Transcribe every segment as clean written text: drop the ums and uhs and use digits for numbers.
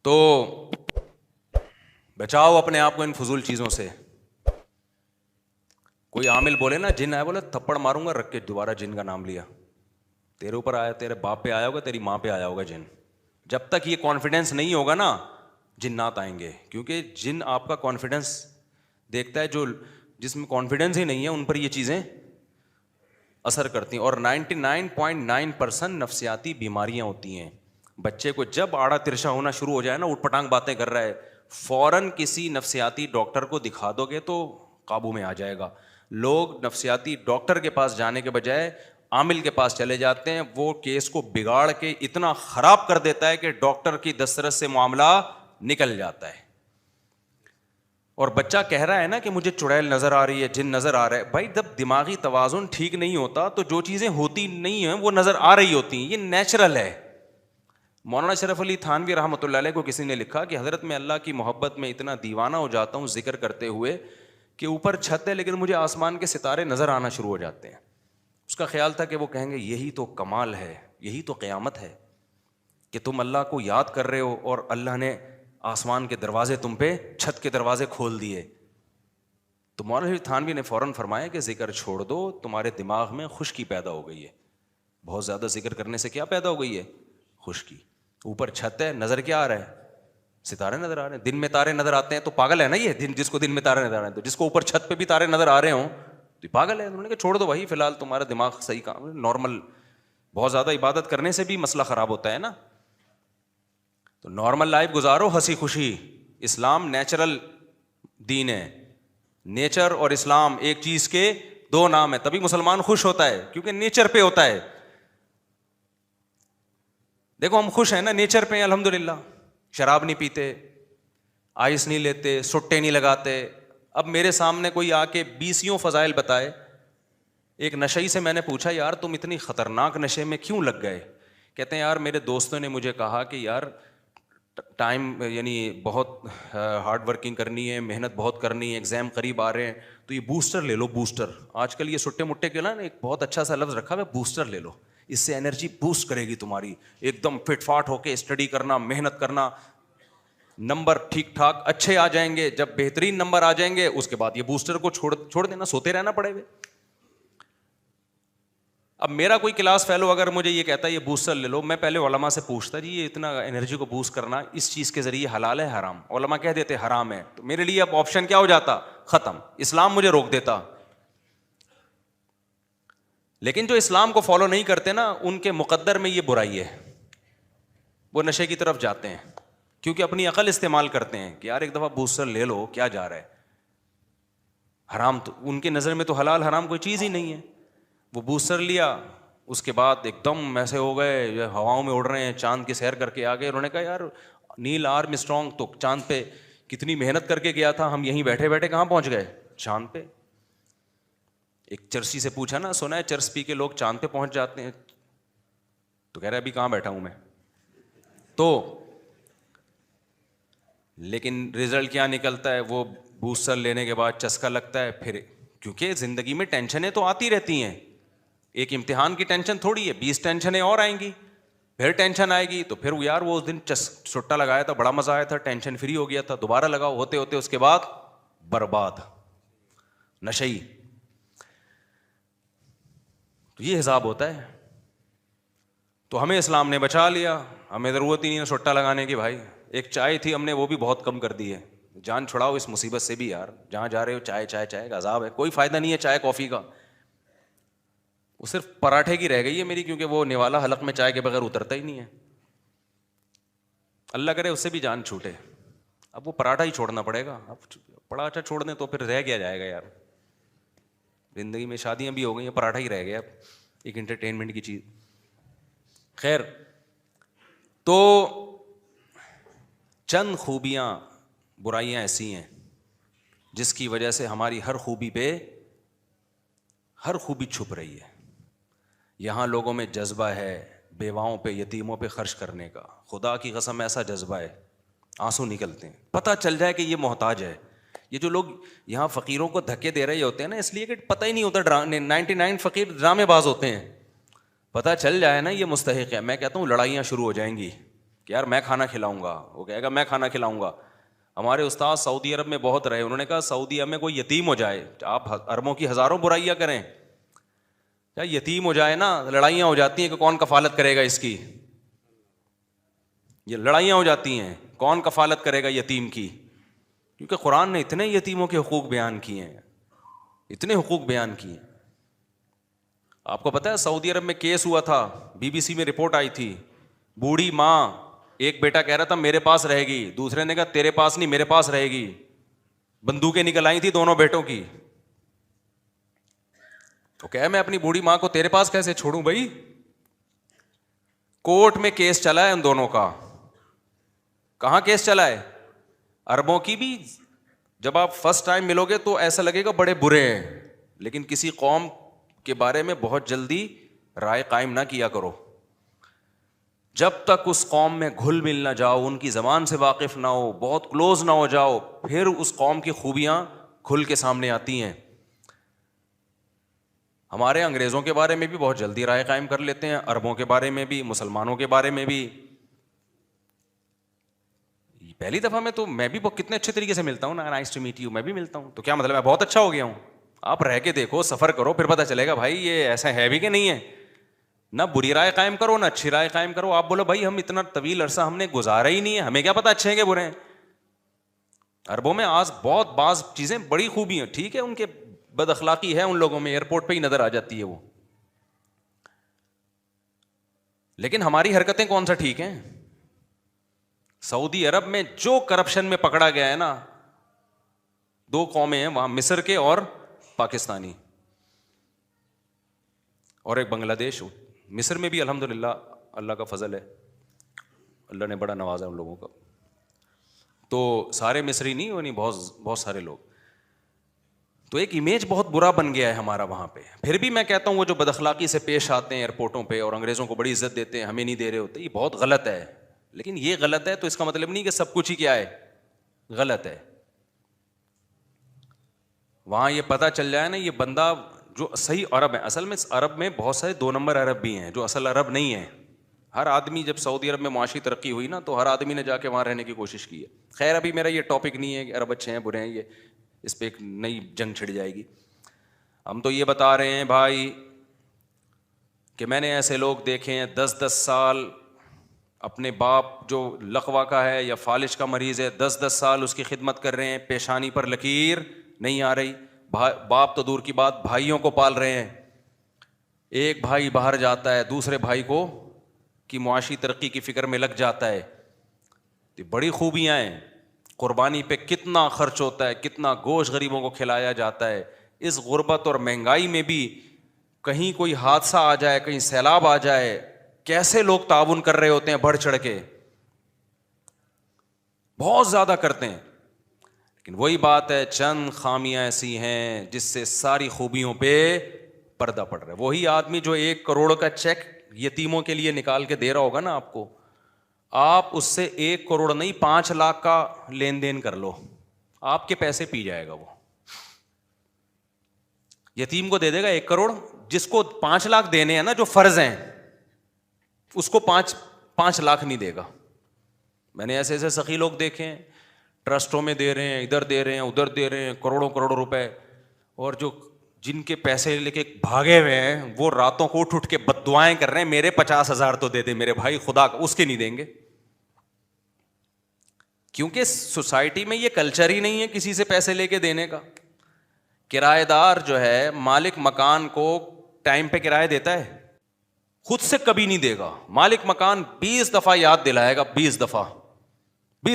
تو بچاؤ اپنے آپ کو ان فضول چیزوں سے. کوئی عامل بولے نا جن آیا, بولے تھپڑ ماروں گا, رکھ کے دوبارہ جن کا نام لیا. تیرے اوپر آیا, تیرے باپ پہ آیا ہوگا, تیری ماں پہ آیا ہوگا جن. جب تک یہ کانفیڈنس نہیں ہوگا نا, جنات آئیں گے. کیونکہ جن آپ کا کانفیڈنس دیکھتا ہے, جو جس میں کانفیڈنس ہی نہیں ہے ان پر یہ چیزیں اثر کرتی ہیں. اور 99.9% نفسیاتی بیماریاں ہوتی ہیں. بچے کو جب آڑا ترشا ہونا شروع ہو جائے نا, اٹھ پٹانگ باتیں کر رہا ہے, فوراً کسی نفسیاتی ڈاکٹر کو دکھا دو گے تو قابو میں آ جائے گا. لوگ نفسیاتی ڈاکٹر کے پاس جانے کے بجائے عامل کے پاس چلے جاتے ہیں. وہ کیس کو بگاڑ کے اتنا خراب کر دیتا ہے کہ ڈاکٹر کی دسترس سے معاملہ نکل جاتا ہے. اور بچہ کہہ رہا ہے نا کہ مجھے چڑیل نظر آ رہی ہے, جن نظر آ رہا ہے. بھائی جب دماغی توازن ٹھیک نہیں ہوتا تو جو چیزیں ہوتی نہیں ہیں وہ نظر آ رہی ہوتی ہیں, یہ نیچرل ہے. مولانا شرف علی تھانوی رحمۃ اللہ علیہ کو کسی نے لکھا کہ حضرت میں اللہ کی محبت میں اتنا دیوانہ ہو جاتا ہوں ذکر کرتے ہوئے کہ اوپر چھت ہے لیکن مجھے آسمان کے ستارے نظر آنا شروع ہو جاتے ہیں. اس کا خیال تھا کہ وہ کہیں گے یہی تو کمال ہے, یہی تو قیامت ہے کہ تم اللہ کو یاد کر رہے ہو اور اللہ نے آسمان کے دروازے تم پہ, چھت کے دروازے کھول دیے. تو مولانا تھانوی نے فوراً فرمایا کہ ذکر چھوڑ دو, تمہارے دماغ میں خشکی پیدا ہو گئی ہے. بہت زیادہ ذکر کرنے سے کیا پیدا ہو گئی ہے؟ خشکی. اوپر چھت ہے, نظر کیا آ رہا ہے؟ ستارے نظر آ رہے ہیں. دن میں تارے نظر آتے ہیں تو پاگل ہے نا یہ, جس کو دن میں تارے نظر آ رہے ہیں. تو جس کو اوپر چھت پہ بھی تارے نظر آ رہے ہوں تو پاگل ہے. انہوں نے کہا چھوڑ دو بھائی, فی الحال تمہارا دماغ صحیح کام, نارمل. بہت زیادہ عبادت کرنے سے بھی مسئلہ خراب ہوتا ہے نا. تو نارمل لائف گزارو, ہنسی خوشی. اسلام نیچرل دین ہے. نیچر اور اسلام ایک چیز کے دو نام ہے. تبھی مسلمان خوش ہوتا ہے کیونکہ نیچر پہ ہوتا ہے. دیکھو ہم خوش ہیں نا نیچر پہ, الحمدللہ. شراب نہیں پیتے, آئس نہیں لیتے, سٹے نہیں لگاتے. اب میرے سامنے کوئی آ کے 20 فضائل بتائے. ایک نشئی سے میں نے پوچھا یار تم اتنی خطرناک نشے میں کیوں لگ گئے؟ کہتے ہیں یار میرے دوستوں نے مجھے کہا کہ یار ٹائم یعنی بہت ہارڈ ورکنگ کرنی ہے, محنت بہت کرنی ہے, ایگزام قریب آ رہے ہیں, تو یہ بوسٹر لے لو. بوسٹر آج کل یہ سٹے مٹے کے نا ایک بہت اچھا سا لفظ رکھا ہے, بوسٹر لے لو, اس سے انرجی بوسٹ کرے گی تمہاری. ایک دم فٹ فاٹ ہو کے اسٹڈی کرنا, محنت کرنا, نمبر ٹھیک ٹھاک اچھے آ جائیں گے. جب بہترین نمبر آ جائیں گے اس کے بعد یہ بوسٹر کو چھوڑ دینا, سوتے رہنا پڑے گا. اب میرا کوئی کلاس فیلو اگر مجھے یہ کہتا ہے یہ بوسٹر لے لو, میں پہلے علماء سے پوچھتا جی یہ اتنا انرجی کو بوسٹ کرنا اس چیز کے ذریعے حلال ہے حرام؟ علماء کہہ دیتے حرام ہے. تو میرے لیے اب آپشن کیا ہو جاتا؟ ختم. اسلام مجھے روک دیتا. لیکن جو اسلام کو فالو نہیں کرتے نا ان کے مقدر میں یہ برائی ہے, وہ نشے کی طرف جاتے ہیں کیونکہ اپنی عقل استعمال کرتے ہیں کہ یار ایک دفعہ بوسٹر لے لو, کیا جا رہا ہے. حرام تو ان کی نظر میں تو حلال حرام کوئی چیز ہی نہیں ہے. وہ بوسٹر لیا, اس کے بعد ایک دم ایسے ہو گئے ہواؤں میں اڑ رہے ہیں, چاند کی سیر کر کے آ گئے. انہوں نے کہا یار نیل آرم اسٹرانگ تو چاند پہ کتنی محنت کر کے گیا تھا, ہم یہیں بیٹھے بیٹھے کہاں پہنچ گئے؟ چاند پہ. ایک چرسی سے پوچھا نا, سنا ہے چرس پی کے لوگ چاند پہ پہنچ جاتے ہیں؟ تو کہہ رہے ابھی کہاں بیٹھا ہوں میں. تو لیکن رزلٹ کیا نکلتا ہے؟ وہ بوسٹر لینے کے بعد چسکا لگتا ہے. پھر کیونکہ زندگی میں ٹینشنیں تو آتی رہتی ہیں, ایک امتحان کی ٹینشن تھوڑی ہے, 20 ٹینشنیں اور آئیں گی, پھر ٹینشن آئے گی. تو پھر یار وہ اس دن چھٹا لگایا تھا, بڑا مزہ آیا تھا, ٹینشن فری ہو گیا تھا, دوبارہ لگاؤ, ہوتے ہوتے اس کے بعد برباد, نشئی. تو یہ حساب ہوتا ہے. تو ہمیں اسلام نے بچا لیا, ہمیں ضرورت ہی نہیں ہے سٹا لگانے کی. بھائی ایک چائے تھی, ہم نے وہ بھی بہت کم کر دی ہے. جان چھڑاؤ اس مصیبت سے بھی یار, جہاں جا رہے ہو چائے چائے چائے کا عذاب ہے, کوئی فائدہ نہیں ہے چائے کافی کا. وہ صرف پراٹھے کی رہ گئی ہے میری, کیونکہ وہ نوالا حلق میں چائے کے بغیر اترتا ہی نہیں ہے. اللہ کرے اس سے بھی جان چھوٹے. اب وہ پراٹھا ہی چھوڑنا پڑے گا. اب پراٹھا چھوڑ دیں تو پھر رہ کیا جائے گا یار. زندگی میں شادیاں بھی ہو گئی ہیں, پراٹھا ہی رہ گیا اب, ایک انٹرٹینمنٹ کی چیز. خیر, تو چند خوبیاں برائیاں ایسی ہیں جس کی وجہ سے ہماری ہر خوبی پہ ہر خوبی چھپ رہی ہے. یہاں لوگوں میں جذبہ ہے بیواؤں پہ, یتیموں پہ خرچ کرنے کا. خدا کی قسم ایسا جذبہ ہے, آنسو نکلتے ہیں. پتہ چل جائے کہ یہ محتاج ہے. یہ جو لوگ یہاں فقیروں کو دھکے دے رہے ہوتے ہیں نا, اس لیے کہ پتہ ہی نہیں ہوتا, 99 فقیر ڈرامے باز ہوتے ہیں. پتہ چل جائے نا یہ مستحق ہے, میں کہتا ہوں لڑائیاں شروع ہو جائیں گی. کہ یار میں کھانا کھلاؤں گا, وہ کہے گا میں کھانا کھلاؤں گا. ہمارے استاد سعودی عرب میں بہت رہے, انہوں نے کہا سعودی عرب میں کوئی یتیم ہو جائے, آپ اربوں کی ہزاروں برائیاں کریں, یا یتیم ہو جائے نا, لڑائیاں ہو جاتی ہیں کہ کون کفالت کرے گا اس کی, یہ لڑائیاں ہو جاتی ہیں کون کفالت کرے گا یتیم کی, کیونکہ قرآن نے اتنے یتیموں کے حقوق بیان کیے ہیں, اتنے حقوق بیان کیے ہیں. آپ کو پتہ ہے سعودی عرب میں کیس ہوا تھا, بی بی سی میں رپورٹ آئی تھی, بوڑھی ماں, ایک بیٹا کہہ رہا تھا میرے پاس رہے گی, دوسرے نے کہا تیرے پاس نہیں میرے پاس رہے گی, بندوقیں نکل آئی تھی دونوں بیٹوں کی. تو کہ میں اپنی بوڑھی ماں کو تیرے پاس کیسے چھوڑوں بھائی. کورٹ میں کیس چلا ہے ان دونوں کا. کہاں کیس چلا ہے؟ عربوں کی بھی. جب آپ فرسٹ ٹائم ملو گے تو ایسا لگے گا بڑے برے ہیں, لیکن کسی قوم کے بارے میں بہت جلدی رائے قائم نہ کیا کرو. جب تک اس قوم میں گھل مل نہ جاؤ, ان کی زبان سے واقف نہ ہو, بہت کلوز نہ ہو جاؤ, پھر اس قوم کی خوبیاں کھل کے سامنے آتی ہیں. ہمارے انگریزوں کے بارے میں بھی بہت جلدی رائے قائم کر لیتے ہیں, عربوں کے بارے میں بھی, مسلمانوں کے بارے میں بھی. پہلی دفعہ میں تو میں بھی کتنے اچھے طریقے سے ملتا ہوں نا, نائس ٹو میٹ یو, میں بھی ملتا ہوں, تو کیا مطلب میں بہت اچھا ہو گیا ہوں؟ آپ رہ کے دیکھو, سفر کرو, پھر پتہ چلے گا بھائی یہ ایسا ہے بھی کہ نہیں ہے. نہ بری رائے قائم کرو نہ اچھی رائے قائم کرو. آپ بولو بھائی ہم اتنا طویل عرصہ ہم نے گزارا ہی نہیں ہے, ہمیں کیا پتہ اچھے ہیں کہ برے ہیں. عربوں میں آج بہت بعض چیزیں بڑی خوبی ہیں, ٹھیک ہے ان کے بد اخلاقی ہے ان لوگوں میں, ایئرپورٹ پہ ہی نظر آ جاتی ہے وہ, لیکن ہماری حرکتیں کون سا ٹھیک ہیں. سعودی عرب میں جو کرپشن میں پکڑا گیا ہے نا, 2 قومیں ہیں وہاں, مصر کے اور پاکستانی, اور ایک بنگلہ دیش. مصر میں بھی الحمدللہ اللہ کا فضل ہے, اللہ نے بڑا نوازا ان لوگوں کا. تو سارے مصری نہیں, وہ نہیں, بہت سارے لوگ. تو ایک امیج بہت برا بن گیا ہے ہمارا وہاں پہ. پھر بھی میں کہتا ہوں وہ جو بد اخلاقی سے پیش آتے ہیں ایئرپورٹوں پہ اور انگریزوں کو بڑی عزت دیتے ہیں, ہمیں نہیں دے رہے ہوتے, یہ بہت غلط ہے. لیکن یہ غلط ہے تو اس کا مطلب نہیں کہ سب کچھ ہی کیا ہے غلط ہے. وہاں یہ پتہ چل جائے نا یہ بندہ جو صحیح عرب ہے. اصل میں عرب میں بہت سارے 2 نمبر عرب بھی ہیں جو اصل عرب نہیں ہیں. ہر آدمی, جب سعودی عرب میں معاشی ترقی ہوئی نا تو ہر آدمی نے جا کے وہاں رہنے کی کوشش کی ہے. خیر ابھی میرا یہ ٹاپک نہیں ہے کہ عرب اچھے ہیں برے ہیں, یہ اس پہ ایک نئی جنگ چھڑ جائے گی. ہم تو یہ بتا رہے ہیں بھائی کہ میں نے ایسے لوگ دیکھے ہیں 10-10 سال اپنے باپ جو لقوا کا ہے یا فالج کا مریض ہے, 10-10 سال اس کی خدمت کر رہے ہیں, پیشانی پر لکیر نہیں آ رہی. باپ تو دور کی بات, بھائیوں کو پال رہے ہیں. ایک بھائی باہر جاتا ہے, دوسرے بھائی کو کی معاشی ترقی کی فکر میں لگ جاتا ہے. تو بڑی خوبیاں ہیں. قربانی پہ کتنا خرچ ہوتا ہے, کتنا گوشت غریبوں کو کھلایا جاتا ہے. اس غربت اور مہنگائی میں بھی کہیں کوئی حادثہ آ جائے, کہیں سیلاب آ جائے, کیسے لوگ تعاون کر رہے ہوتے ہیں بڑھ چڑھ کے, بہت زیادہ کرتے ہیں. لیکن وہی بات ہے, چند خامیاں ایسی ہیں جس سے ساری خوبیوں پہ پردہ پڑ رہا ہے. وہی آدمی جو 1 کروڑ کا چیک یتیموں کے لیے نکال کے دے رہا ہوگا نا آپ کو, آپ اس سے 1 کروڑ نہیں 5 لاکھ کا لین دین کر لو, آپ کے پیسے پی جائے گا وہ. یتیم کو دے دے گا 1 کروڑ, جس کو 5 لاکھ دینے ہیں نا جو فرض ہیں, اس کو 5 لاکھ نہیں دے گا. میں نے ایسے ایسے سخی لوگ دیکھے ہیں, ٹرسٹوں میں دے رہے ہیں, ادھر دے رہے ہیں, ادھر دے رہے ہیں, کروڑوں روپے, اور جو جن کے پیسے لے کے بھاگے ہوئے ہیں وہ راتوں کو اٹھ کے بد دعائیں کر رہے ہیں, میرے 50,000 تو دے دے میرے بھائی, خدا کا اس کے نہیں دیں گے. کیونکہ سوسائٹی میں یہ کلچر ہی نہیں ہے کسی سے پیسے لے کے دینے کا. کرایہ دار جو ہے مالک مکان کو ٹائم پہ کرایہ دیتا ہے, خود سے کبھی نہیں دے گا. مالک مکان 20 دفعہ یاد دلائے گا, 20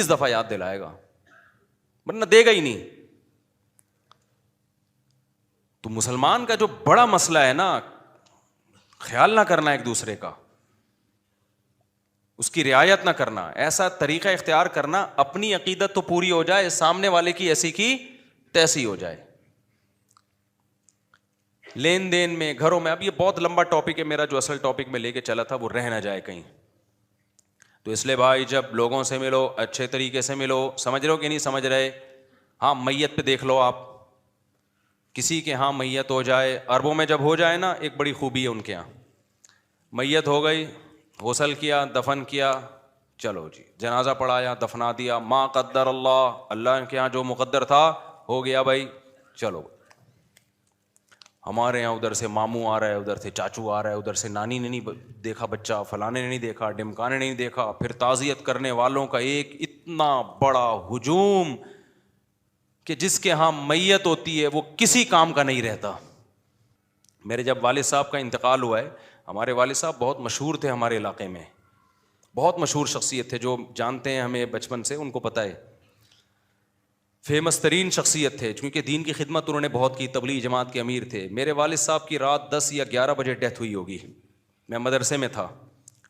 دفعہ یاد دلائے گا, ورنہ دے گا ہی نہیں. تو مسلمان کا جو بڑا مسئلہ ہے نا, خیال نہ کرنا ایک دوسرے کا, اس کی رعایت نہ کرنا, ایسا طریقہ اختیار کرنا اپنی عقیدت تو پوری ہو جائے, سامنے والے کی ایسی کی تیسی ہو جائے. لین دین میں, گھروں میں, اب یہ بہت لمبا ٹاپک ہے میرا, جو اصل ٹاپک میں لے کے چلا تھا وہ رہ نہ جائے کہیں. تو اس لیے بھائی جب لوگوں سے ملو اچھے طریقے سے ملو. سمجھ رہے ہو کہ نہیں سمجھ رہے؟ ہاں میت پہ دیکھ لو آپ, کسی کے ہاں میت ہو جائے, عربوں میں جب ہو جائے نا ایک بڑی خوبی ہے ان کے ہاں, میت ہو گئی, غسل کیا, دفن کیا, چلو جی جنازہ پڑھایا, دفنا دیا, ما قدر اللہ, اللہ کے یہاں جو مقدر تھا ہو گیا بھائی. چلو ہمارے یہاں ادھر سے ماموں آ رہا ہے, ادھر سے چاچو آ رہا ہے, ادھر سے نانی نے نہیں دیکھا بچہ, فلانے نے نہیں دیکھا, ڈمکانے نے نہیں دیکھا. پھر تعزیت کرنے والوں کا ایک اتنا بڑا ہجوم کہ جس کے ہاں میت ہوتی ہے وہ کسی کام کا نہیں رہتا. میرے جب والد صاحب کا انتقال ہوا ہے, ہمارے والد صاحب بہت مشہور تھے ہمارے علاقے میں, بہت مشہور شخصیت تھے, جو جانتے ہیں ہمیں بچپن سے ان کو پتہ ہے, فیمس ترین شخصیت تھے, کیونکہ دین کی خدمت انہوں نے بہت کی, تبلیغ جماعت کے امیر تھے. میرے والد صاحب کی رات 10 یا 11 بجے ڈیتھ ہوئی ہوگی, میں مدرسے میں تھا.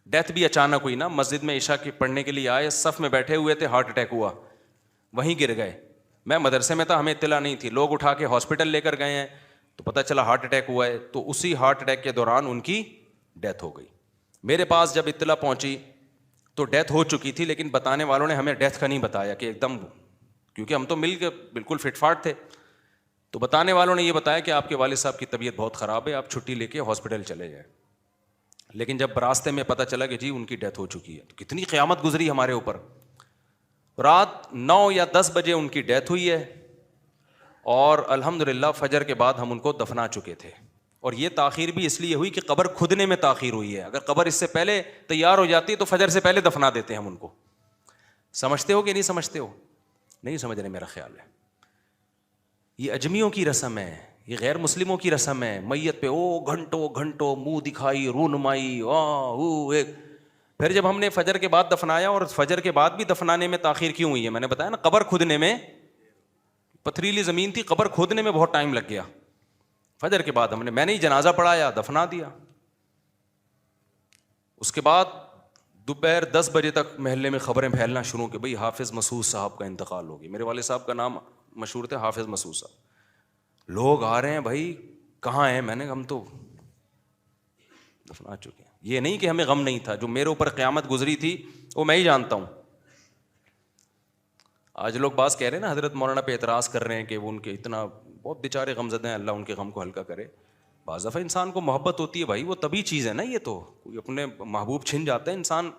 ڈیتھ بھی اچانک ہوئی نا, مسجد میں عشاء کی پڑھنے کے لیے آئے, صف میں بیٹھے ہوئے تھے, ہارٹ اٹیک ہوا, وہیں گر گئے. میں مدرسے میں تھا, ہمیں اطلاع نہیں تھی, لوگ اٹھا کے ہاسپٹل لے کر گئے ہیں تو پتہ چلا ہارٹ اٹیک ہوا ہے. تو اسی ہارٹ اٹیک کے دوران ان کی ڈیتھ ہو گئی. میرے پاس جب اطلاع پہنچی تو ڈیتھ ہو چکی تھی, لیکن بتانے والوں نے ہمیں ڈیتھ کا نہیں بتایا کہ ایک دم, کیونکہ ہم تو مل کے بالکل فٹ فاٹ تھے. تو بتانے والوں نے یہ بتایا کہ آپ کے والد صاحب کی طبیعت بہت خراب ہے, آپ چھٹی لے کے ہاسپٹل چلے جائیں. لیکن جب راستے میں پتہ چلا کہ جی ان کی ڈیتھ ہو چکی ہے, تو کتنی قیامت گزری ہمارے اوپر. رات 9 یا 10 بجے ان کی ڈیتھ ہوئی ہے, اور الحمدللہ فجر کے بعد ہم ان کو دفنا چکے تھے. اور یہ تاخیر بھی اس لیے ہوئی کہ قبر کھدنے میں تاخیر ہوئی ہے. اگر قبر اس سے پہلے تیار ہو جاتی تو فجر سے پہلے دفنا دیتے ہم ان کو. سمجھتے ہو کہ نہیں سمجھتے ہو؟ نہیں سمجھ رہے میرا خیال ہے. یہ اجمیوں کی رسم ہے, یہ غیر مسلموں کی رسم ہے. میت پہ گھنٹوں گھنٹوں منہ دکھائی, رونمائی, پھر جب ہم نے فجر کے بعد دفنایا, اور فجر کے بعد بھی دفنانے میں تاخیر کیوں ہوئی ہے, میں نے بتایا نا, قبر کھودنے میں, پتھریلی زمین تھی, قبر کھودنے میں بہت ٹائم لگ گیا. فجر کے بعد میں نے جنازہ پڑھایا, دفنا دیا. اس کے بعد دوپہر 10 بجے تک محلے میں خبریں پھیلنا شروع کہ بھئی حافظ مسعود صاحب کا انتقال ہو گیا. میرے والد صاحب کا نام مشہور تھا حافظ مسعود صاحب. لوگ آ رہے ہیں, بھائی کہاں ہیں؟ میں نے ہم تو دفنا چکے ہیں. یہ نہیں کہ ہمیں غم نہیں تھا, جو میرے اوپر قیامت گزری تھی وہ میں ہی جانتا ہوں. آج لوگ بعض کہہ رہے ہیں نا, حضرت مولانا پہ اعتراض کر رہے ہیں کہ وہ ان کے اتنا بہت بیچارے غم زدے ہیں, اللہ ان کے غم کو ہلکا کرے. بعض دفعہ انسان کو محبت ہوتی ہے بھائی, وہ طبیعی چیز ہے نا. یہ تو کوئی اپنے محبوب چھن جاتا ہے, انسان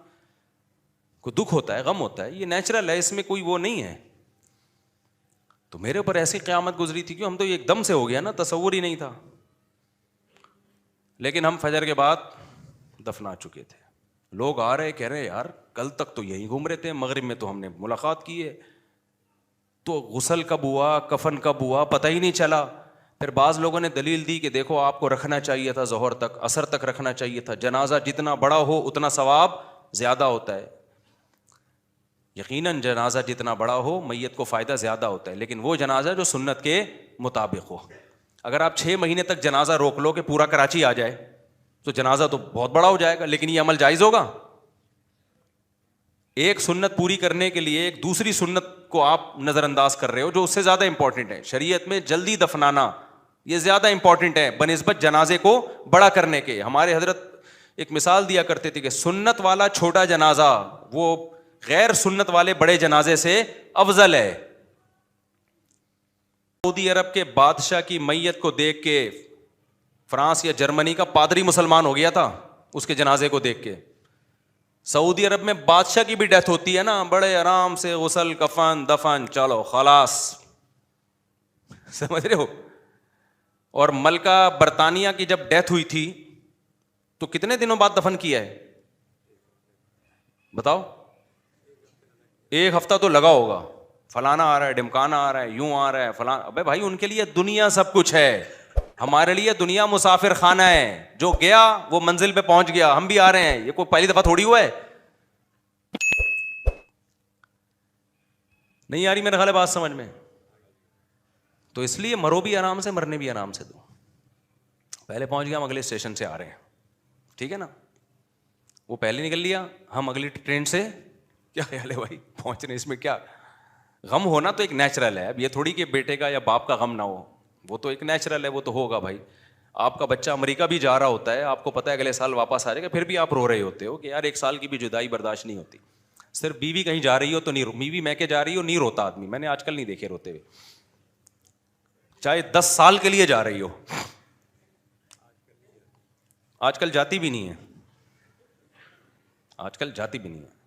کو دکھ ہوتا ہے, غم ہوتا ہے, یہ نیچرل ہے, اس میں کوئی وہ نہیں ہے. تو میرے اوپر ایسی قیامت گزری تھی کہ ہم تو ایک دم سے ہو گیا نا, تصور ہی نہیں تھا. لیکن ہم فجر کے بعد دفنا چکے تھے. لوگ آ رہے کہہ رہے یار کل تک تو یہیں گھوم رہے تھے, مغرب میں تو ہم نے ملاقات کی ہے, تو غسل کب ہوا, کفن کب ہوا, پتہ ہی نہیں چلا. پھر بعض لوگوں نے دلیل دی کہ دیکھو آپ کو رکھنا چاہیے تھا ظہر تک, عصر تک رکھنا چاہیے تھا. جنازہ جتنا بڑا ہو اتنا ثواب زیادہ ہوتا ہے. یقیناً جنازہ جتنا بڑا ہو میت کو فائدہ زیادہ ہوتا ہے, لیکن وہ جنازہ جو سنت کے مطابق ہو. اگر آپ 6 مہینے تک جنازہ روک لو کہ پورا کراچی آ جائے تو جنازہ تو بہت بڑا ہو جائے گا, لیکن یہ عمل جائز ہوگا؟ ایک سنت پوری کرنے کے لیے ایک دوسری سنت کو آپ نظر انداز کر رہے ہو جو اس سے زیادہ امپورٹنٹ ہے. شریعت میں جلدی دفنانا یہ زیادہ امپورٹنٹ ہے بنسبت جنازے کو بڑا کرنے کے. ہمارے حضرت ایک مثال دیا کرتے تھے کہ سنت والا چھوٹا جنازہ وہ غیر سنت والے بڑے جنازے سے افضل ہے. سعودی عرب کے بادشاہ کی میت کو دیکھ کے فرانس یا جرمنی کا پادری مسلمان ہو گیا تھا, اس کے جنازے کو دیکھ کے. سعودی عرب میں بادشاہ کی بھی ڈیتھ ہوتی ہے نا, بڑے آرام سے غسل کفن دفن, چلو خلاص, سمجھ رہے ہو. اور ملکہ برطانیہ کی جب ڈیتھ ہوئی تھی تو کتنے دنوں بعد دفن کیا ہے بتاؤ؟ 1 ہفتہ تو لگا ہوگا. فلانا آ رہا ہے, ڈمکانا آ رہا ہے, یوں آ رہا ہے فلانا. ابے بھائی ان کے لیے دنیا سب کچھ ہے, ہمارے لیے دنیا مسافر خانہ ہے. جو گیا وہ منزل پہ پہنچ گیا, ہم بھی آ رہے ہیں. یہ کوئی پہلی دفعہ تھوڑی ہوا ہے. نہیں آ رہی میرے خیال ہے بات سمجھ میں؟ تو اس لیے مرو بھی آرام سے, مرنے بھی آرام سے دو. پہلے پہنچ گیا, ہم اگلے اسٹیشن سے آ رہے ہیں, ٹھیک ہے نا. وہ پہلے نکل لیا, ہم اگلی ٹرین سے. کیا خیال ہے بھائی پہنچنے, اس میں کیا غم ہونا تو ایک نیچرل ہے. اب یہ تھوڑی کہ بیٹے کا یا باپ کا غم نہ ہو, وہ تو ایک نیچرل ہے, وہ تو ہوگا بھائی. آپ کا بچہ امریکہ بھی جا رہا ہوتا ہے, آپ کو پتہ ہے اگلے سال واپس آ جائے گا, پھر بھی آپ رو رہے ہوتے ہو کہ یار 1 سال کی بھی جدائی برداشت نہیں ہوتی. صرف بیوی کہیں جا رہی ہو تو نہیں, بیوی میں کے جا رہی ہو نہیں روتا آدمی. میں نے آج کل نہیں دیکھے روتے ہوئے, چاہے 10 سال کے لیے جا رہی ہو. آج کل جاتی بھی نہیں ہے, آج کل جاتی بھی نہیں ہے.